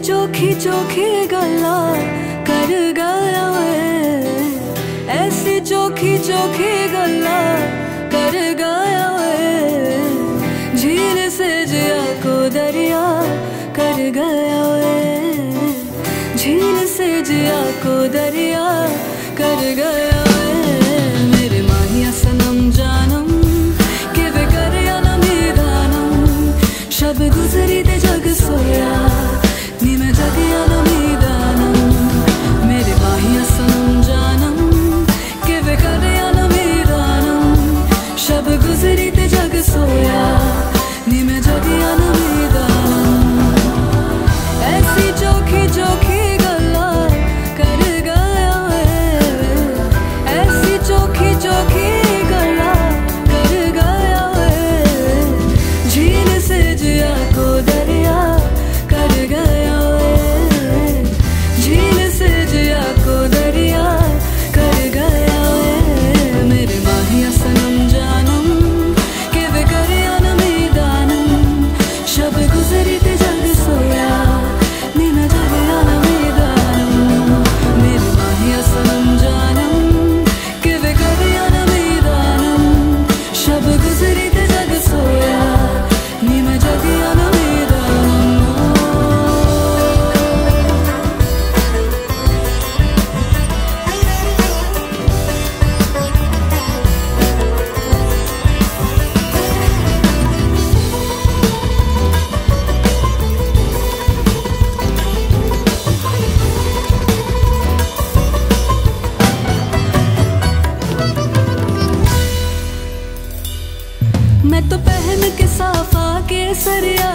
चोखी चोखी गल्ला कर गया वे, ऐसी चोखी चोखी गल्ला कर गया वे, झील से जिया को दरिया कर गया वे, झील से जिया को दरिया कर गया वे। मेरे माहिया सनम जानम के वे कर या नमी दानम, शब गुजरी ते जग सोया नी मैं जग या नमी दानम। मेरे माहिया सनम जानम के वे कर या नमी दानम, शब गुजरी ते जग सोया नी मैं जग या नमी दानम। ऐसी चोखी चोखी गल्ला कर गया वे, ऐसी चोखी चोखी गल्ला कर गया वे, झील से जिया को दरिया कर गया वे, झील से जिया को दरिया कर गया वे। मेरे माहिया सनम जानम के वे कर या नमी दानम, शब गुजरी ते जग सोया नी मैं जग या नमी दानम। मेरे माहिया सनम जानम के वे कर या नमी दानम, शब गुजरी ते जग सोया नी मैं जग या नमी दानम। मैं तो पहन के साफा के सरिया